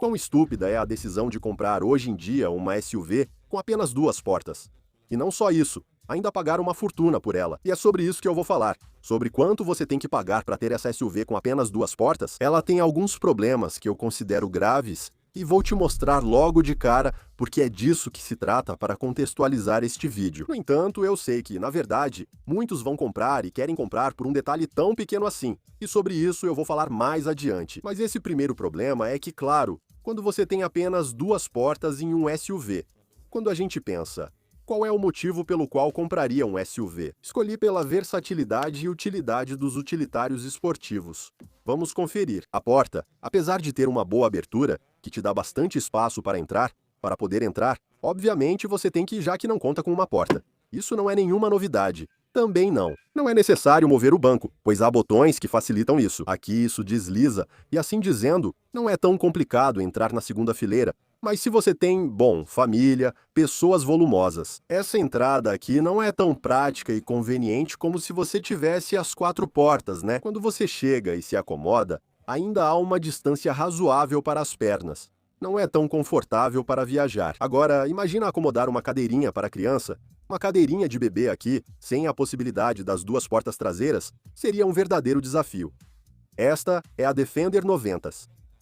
Quão estúpida é a decisão de comprar hoje em dia uma SUV com apenas duas portas? E não só isso, ainda pagar uma fortuna por ela. E é sobre isso que eu vou falar. Sobre quanto você tem que pagar para ter essa SUV com apenas duas portas. Ela tem alguns problemas que eu considero graves e vou te mostrar logo de cara porque é disso que se trata para contextualizar este vídeo. No entanto, eu sei que, na verdade, muitos vão comprar e querem comprar por um detalhe tão pequeno assim. E sobre isso eu vou falar mais adiante. Mas esse primeiro problema é que, claro, quando você tem apenas duas portas em um SUV, quando a gente pensa, qual é o motivo pelo qual compraria um SUV? Escolhi pela versatilidade e utilidade dos utilitários esportivos. Vamos conferir. A porta, apesar de ter uma boa abertura, que te dá bastante espaço para poder entrar, obviamente você tem que, já que não conta com uma porta. Isso não é nenhuma novidade. Também não. Não é necessário mover o banco, pois há botões que facilitam isso. Aqui isso desliza, e assim dizendo, não é tão complicado entrar na segunda fileira. Mas se você tem, bom, família, pessoas volumosas, essa entrada aqui não é tão prática e conveniente como se você tivesse as quatro portas, né? Quando você chega e se acomoda, ainda há uma distância razoável para as pernas. Não é tão confortável para viajar. Agora, imagina acomodar uma cadeirinha para criança. Uma cadeirinha de bebê aqui, sem a possibilidade das duas portas traseiras, seria um verdadeiro desafio. Esta é a Defender 90.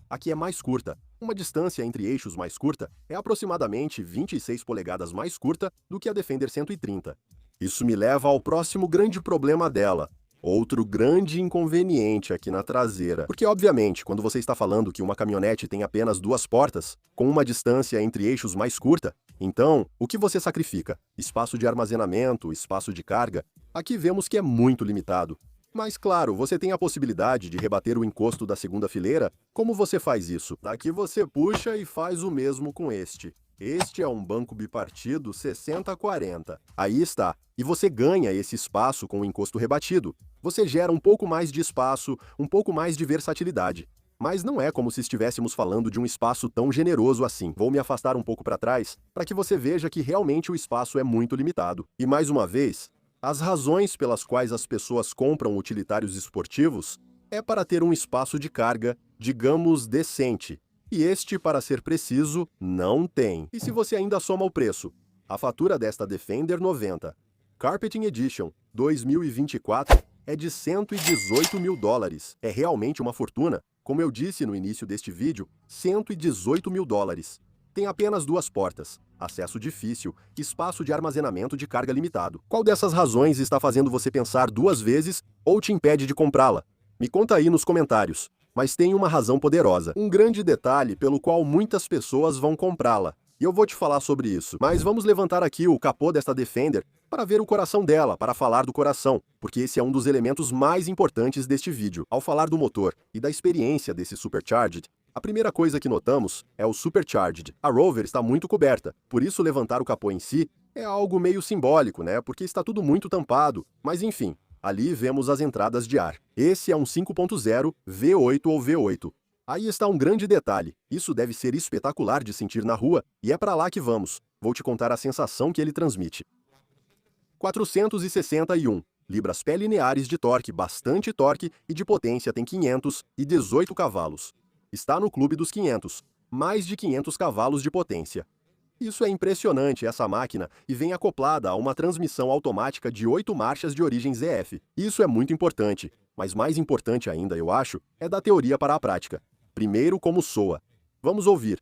Aqui é mais curta. Uma distância entre eixos mais curta é aproximadamente 26 polegadas mais curta do que a Defender 130. Isso me leva ao próximo grande problema dela. Outro grande inconveniente aqui na traseira. Porque, obviamente, quando você está falando que uma caminhonete tem apenas duas portas, com uma distância entre eixos mais curta, então, o que você sacrifica? Espaço de armazenamento, espaço de carga? Aqui vemos que é muito limitado. Mas, claro, você tem a possibilidade de rebater o encosto da segunda fileira. Como você faz isso? Aqui você puxa e faz o mesmo com este. Este é um banco bipartido 60-40. Aí está. E você ganha esse espaço com o encosto rebatido. Você gera um pouco mais de espaço, um pouco mais de versatilidade. Mas não é como se estivéssemos falando de um espaço tão generoso assim. Vou me afastar um pouco para trás, para que você veja que realmente o espaço é muito limitado. E mais uma vez, as razões pelas quais as pessoas compram utilitários esportivos é para ter um espaço de carga, digamos, decente. E este, para ser preciso, não tem. E se você ainda soma o preço? A fatura desta Defender 90 Carpeting Edition 2024 é de 118 mil dólares. É realmente uma fortuna. Como eu disse no início deste vídeo, 118 mil dólares. Tem apenas duas portas, acesso difícil, espaço de armazenamento de carga limitado. Qual dessas razões está fazendo você pensar duas vezes ou te impede de comprá-la? Me conta aí nos comentários. Mas tem uma razão poderosa, um grande detalhe pelo qual muitas pessoas vão comprá-la. E eu vou te falar sobre isso. Mas vamos levantar aqui o capô desta Defender para ver o coração dela, para falar do coração, porque esse é um dos elementos mais importantes deste vídeo. Ao falar do motor e da experiência desse Supercharged, a primeira coisa que notamos é o Supercharged. A Rover está muito coberta, por isso levantar o capô em si é algo meio simbólico, né? Porque está tudo muito tampado, mas enfim. Ali vemos as entradas de ar. Esse é um 5.0 V8 ou V8. Aí está um grande detalhe. Isso deve ser espetacular de sentir na rua, e é para lá que vamos. Vou te contar a sensação que ele transmite. 461 libras-pé lineares de torque, bastante torque, e de potência tem 518 cavalos. Está no clube dos 500. Mais de 500 cavalos de potência. Isso é impressionante, essa máquina, e vem acoplada a uma transmissão automática de 8 marchas de origem ZF. Isso é muito importante, mas mais importante ainda, eu acho, é da teoria para a prática. Primeiro, como soa. Vamos ouvir.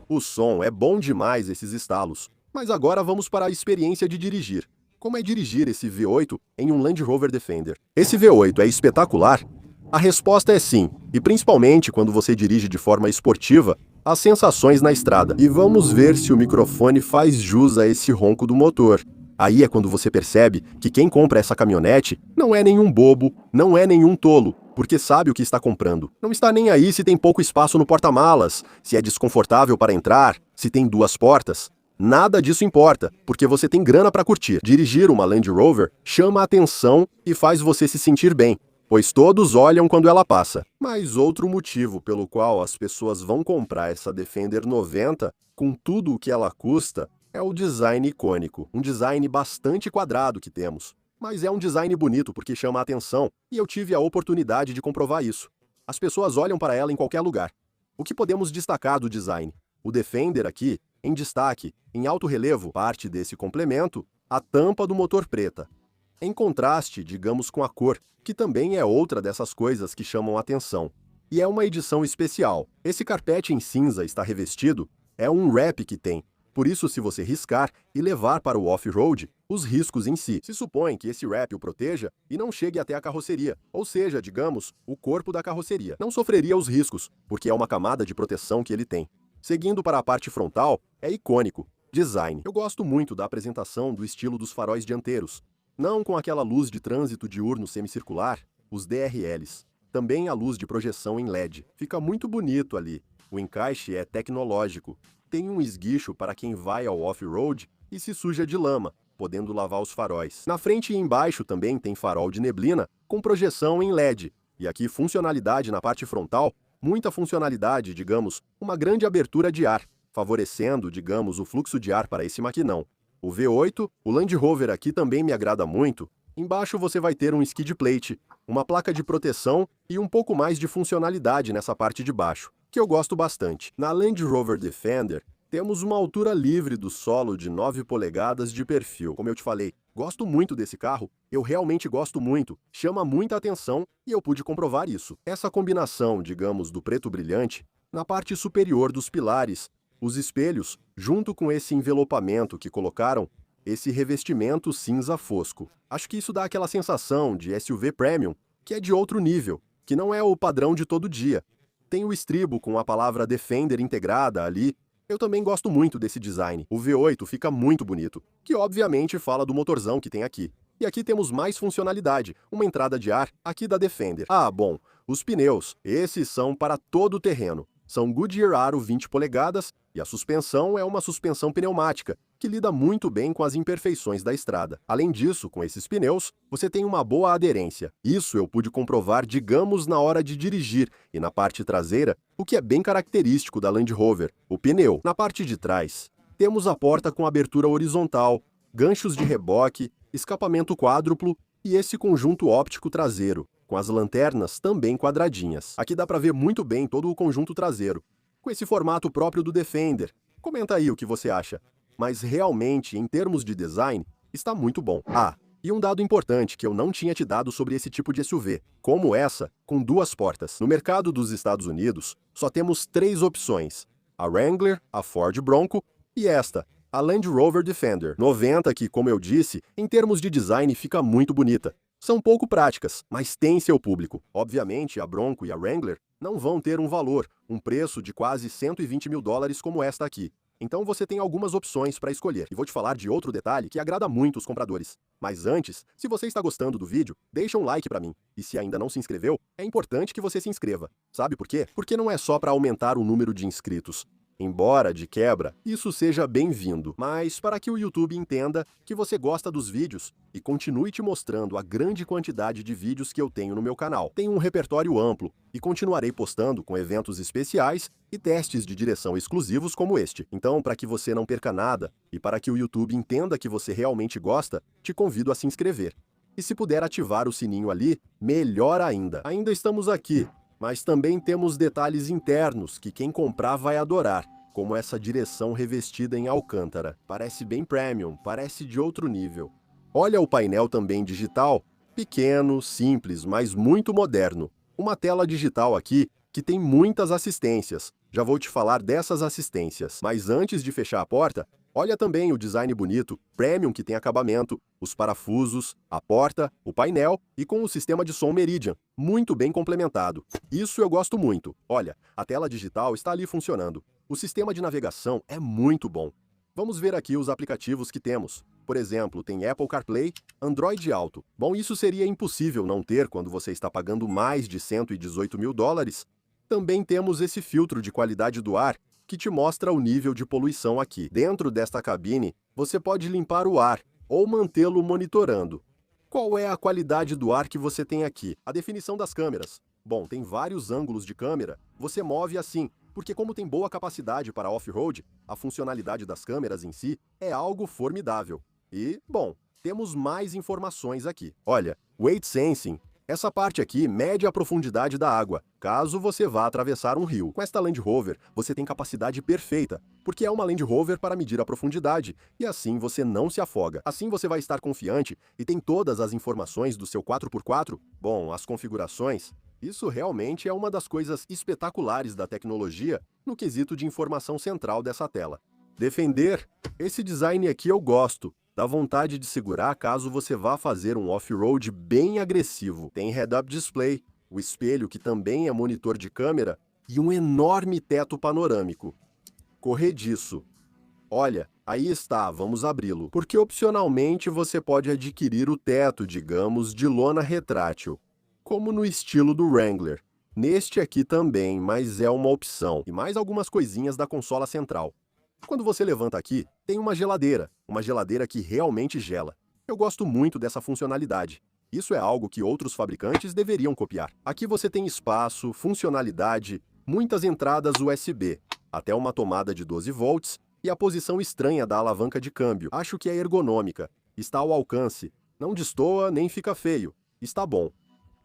O som é bom demais, esses estalos. Mas agora vamos para a experiência de dirigir. Como é dirigir esse V8 em um Land Rover Defender? Esse V8 é espetacular? A resposta é sim, e principalmente quando você dirige de forma esportiva, as sensações na estrada. E vamos ver se o microfone faz jus a esse ronco do motor. Aí é quando você percebe que quem compra essa caminhonete não é nenhum bobo, não é nenhum tolo, porque sabe o que está comprando. Não está nem aí se tem pouco espaço no porta-malas, se é desconfortável para entrar, se tem duas portas. Nada disso importa, porque você tem grana para curtir. Dirigir uma Land Rover chama a atenção e faz você se sentir bem. pois todos olham quando ela passa. Mas outro motivo pelo qual as pessoas vão comprar essa Defender 90, com tudo o que ela custa, é o design icônico, um design bastante quadrado que temos. Mas é um design bonito porque chama a atenção, e eu tive a oportunidade de comprovar isso. As pessoas olham para ela em qualquer lugar. O que podemos destacar do design? O Defender aqui, em destaque, em alto relevo, parte desse complemento, a tampa do motor preta. Em contraste, digamos, com a cor, que também é outra dessas coisas que chamam a atenção. E é uma edição especial. Esse carpete em cinza está revestido, é um wrap que tem. Por isso, se você riscar e levar para o off-road, os riscos em si. Se supõe que esse wrap o proteja e não chegue até a carroceria, ou seja, digamos, o corpo da carroceria. Não sofreria os riscos, porque é uma camada de proteção que ele tem. Seguindo para a parte frontal, é icônico. Design. Eu gosto muito da apresentação do estilo dos faróis dianteiros. Não com aquela luz de trânsito diurno semicircular, os DRLs. Também a luz de projeção em LED. Fica muito bonito ali. O encaixe é tecnológico. Tem um esguicho para quem vai ao off-road e se suja de lama, podendo lavar os faróis. Na frente e embaixo também tem farol de neblina com projeção em LED. E aqui funcionalidade na parte frontal, muita funcionalidade, digamos, uma grande abertura de ar, favorecendo, digamos, o fluxo de ar para esse maquinão. O V8, o Land Rover aqui também me agrada muito. Embaixo você vai ter um skid plate, uma placa de proteção e um pouco mais de funcionalidade nessa parte de baixo, que eu gosto bastante. Na Land Rover Defender, temos uma altura livre do solo de 9 polegadas de perfil. Como eu te falei, gosto muito desse carro, eu realmente gosto muito, chama muita atenção e eu pude comprovar isso. Essa combinação, digamos, do preto brilhante, na parte superior dos pilares, os espelhos, junto com esse envelopamento que colocaram, esse revestimento cinza fosco. Acho que isso dá aquela sensação de SUV Premium, que é de outro nível, que não é o padrão de todo dia. Tem o estribo com a palavra Defender integrada ali. Eu também gosto muito desse design. O V8 fica muito bonito, que obviamente fala do motorzão que tem aqui. E aqui temos mais funcionalidade, uma entrada de ar aqui da Defender. Ah, bom, os pneus, esses são para todo o terreno. São Goodyear Aro 20 polegadas e a suspensão é uma suspensão pneumática, que lida muito bem com as imperfeições da estrada. Além disso, com esses pneus, você tem uma boa aderência. Isso eu pude comprovar, digamos, na hora de dirigir e na parte traseira, o que é bem característico da Land Rover, o pneu. Na parte de trás, temos a porta com abertura horizontal, ganchos de reboque, escapamento quádruplo e esse conjunto óptico traseiro, com as lanternas também quadradinhas. Aqui dá para ver muito bem todo o conjunto traseiro, com esse formato próprio do Defender. Comenta aí o que você acha. Mas realmente, em termos de design, está muito bom. Ah, e um dado importante que eu não tinha te dado sobre esse tipo de SUV, como essa, com duas portas. No mercado dos Estados Unidos, só temos 3 opções: a Wrangler, a Ford Bronco e esta, a Land Rover Defender 90, que, como eu disse, em termos de design fica muito bonita. São pouco práticas, mas têm seu público. Obviamente, a Bronco e a Wrangler não vão ter um valor, um preço de quase $120 mil como esta aqui. Então você tem algumas opções para escolher. E vou te falar de outro detalhe que agrada muito os compradores. Mas antes, se você está gostando do vídeo, deixa um like para mim. E se ainda não se inscreveu, é importante que você se inscreva. Sabe por quê? Porque não é só para aumentar o número de inscritos. Embora, de quebra, isso seja bem-vindo, mas para que o YouTube entenda que você gosta dos vídeos e continue te mostrando a grande quantidade de vídeos que eu tenho no meu canal. Tenho um repertório amplo e continuarei postando com eventos especiais e testes de direção exclusivos como este. Então, para que você não perca nada e para que o YouTube entenda que você realmente gosta, te convido a se inscrever. E se puder ativar o sininho ali, melhor ainda. Ainda estamos aqui, mas também temos detalhes internos que quem comprar vai adorar, como essa direção revestida em alcântara. Parece bem premium, parece de outro nível. Olha o painel também digital, pequeno, simples, mas muito moderno. Uma tela digital aqui que tem muitas assistências. Já vou te falar dessas assistências. Mas antes de fechar a porta, olha também o design bonito, premium que tem acabamento, os parafusos, a porta, o painel e com o sistema de som Meridian, muito bem complementado. Isso eu gosto muito. Olha, a tela digital está ali funcionando. O sistema de navegação é muito bom. Vamos ver aqui os aplicativos que temos. Por exemplo, tem Apple CarPlay, Android Auto. Bom, isso seria impossível não ter quando você está pagando mais de $118 mil. Também temos esse filtro de qualidade do ar, que te mostra o nível de poluição aqui. Dentro desta cabine, você pode limpar o ar ou mantê-lo monitorando. Qual é a qualidade do ar que você tem aqui? A definição das câmeras. Bom, tem vários ângulos de câmera, você move assim, porque como tem boa capacidade para off-road, a funcionalidade das câmeras em si é algo formidável. E, bom, temos mais informações aqui. Olha, Weight Sensing. Essa parte aqui mede a profundidade da água, caso você vá atravessar um rio. Com esta Land Rover, você tem capacidade perfeita, porque é uma Land Rover para medir a profundidade, e assim você não se afoga. Assim você vai estar confiante e tem todas as informações do seu 4x4. Bom, as configurações. Isso realmente é uma das coisas espetaculares da tecnologia no quesito de informação central dessa tela. Defender. Esse design aqui eu gosto. Dá vontade de segurar caso você vá fazer um off-road bem agressivo. Tem head-up display, o espelho que também é monitor de câmera e um enorme teto panorâmico. Corrediço. Olha, aí está, vamos abri-lo. Porque opcionalmente você pode adquirir o teto, digamos, de lona retrátil, como no estilo do Wrangler. Neste aqui também, mas é uma opção. E mais algumas coisinhas da consola central. Quando você levanta aqui, tem uma geladeira que realmente gela. Eu gosto muito dessa funcionalidade. Isso é algo que outros fabricantes deveriam copiar. Aqui você tem espaço, funcionalidade, muitas entradas USB, até uma tomada de 12 volts e a posição estranha da alavanca de câmbio. Acho que é ergonômica, está ao alcance, não destoa nem fica feio, está bom.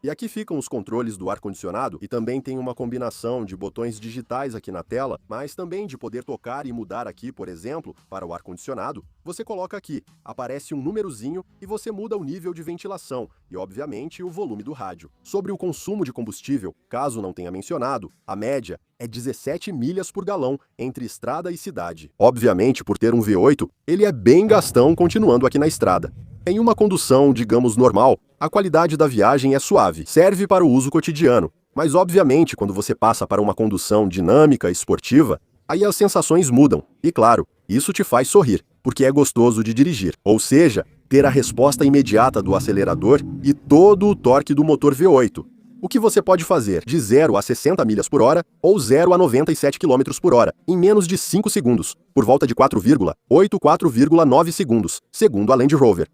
E aqui ficam os controles do ar-condicionado e também tem uma combinação de botões digitais aqui na tela, mas também de poder tocar e mudar aqui, por exemplo, para o ar-condicionado. Você coloca aqui, aparece um númerozinho e você muda o nível de ventilação e, obviamente, o volume do rádio. Sobre o consumo de combustível, caso não tenha mencionado, a média é 17 milhas por galão entre estrada e cidade. Obviamente, por ter um V8, ele é bem gastão continuando aqui na estrada. Em uma condução, digamos, normal, a qualidade da viagem é suave, serve para o uso cotidiano, mas obviamente quando você passa para uma condução dinâmica, esportiva, aí as sensações mudam, e claro, isso te faz sorrir, porque é gostoso de dirigir, ou seja, ter a resposta imediata do acelerador e todo o torque do motor V8. O que você pode fazer de 0 a 60 milhas por hora ou 0 a 97 km por hora em menos de 5 segundos, por volta de 4,9 segundos, segundo a Land Rover.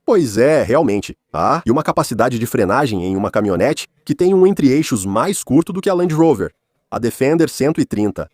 Pois é, realmente. Ah, e uma capacidade de frenagem em uma caminhonete que tem um entre-eixos mais curto do que a Land Rover, a Defender 130.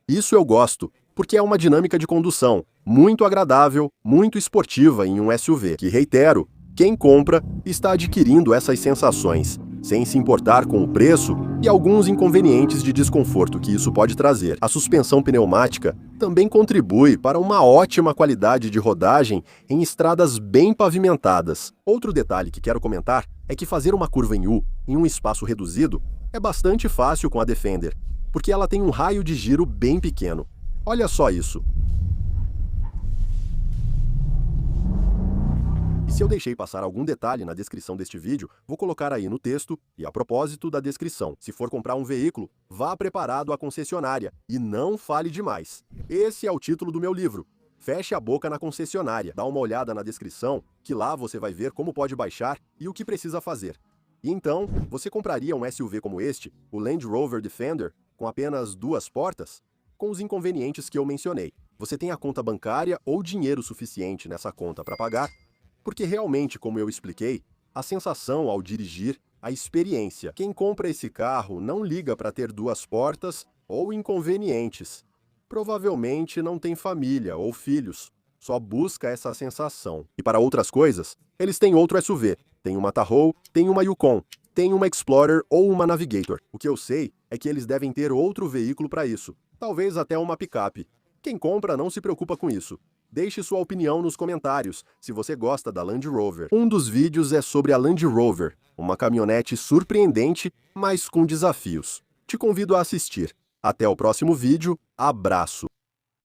Isso eu gosto, porque é uma dinâmica de condução muito agradável, muito esportiva em um SUV, que, reitero, quem compra está adquirindo essas sensações, sem se importar com o preço e alguns inconvenientes de desconforto que isso pode trazer. A suspensão pneumática também contribui para uma ótima qualidade de rodagem em estradas bem pavimentadas. Outro detalhe que quero comentar é que fazer uma curva em U em um espaço reduzido é bastante fácil com a Defender, porque ela tem um raio de giro bem pequeno. Olha só isso. E se eu deixei passar algum detalhe na descrição deste vídeo, vou colocar aí no texto e a propósito da descrição. Se for comprar um veículo, vá preparado à concessionária e não fale demais. Esse é o título do meu livro. Feche a boca na concessionária. Dá uma olhada na descrição, que lá você vai ver como pode baixar e o que precisa fazer. E então, você compraria um SUV como este, o Land Rover Defender, com apenas 2 portas? Com os inconvenientes que eu mencionei. Você tem a conta bancária ou dinheiro suficiente nessa conta para pagar? Porque realmente, como eu expliquei, a sensação ao dirigir, a experiência. Quem compra esse carro não liga para ter 2 portas ou inconvenientes. Provavelmente não tem família ou filhos, só busca essa sensação. E para outras coisas, eles têm outro SUV. Tem uma Tahoe, tem uma Yukon, tem uma Explorer ou uma Navigator. O que eu sei é que eles devem ter outro veículo para isso. Talvez até uma picape. Quem compra não se preocupa com isso. Deixe sua opinião nos comentários, se você gosta da Land Rover. Um dos vídeos é sobre a Land Rover, uma caminhonete surpreendente, mas com desafios. Te convido a assistir. Até o próximo vídeo, abraço!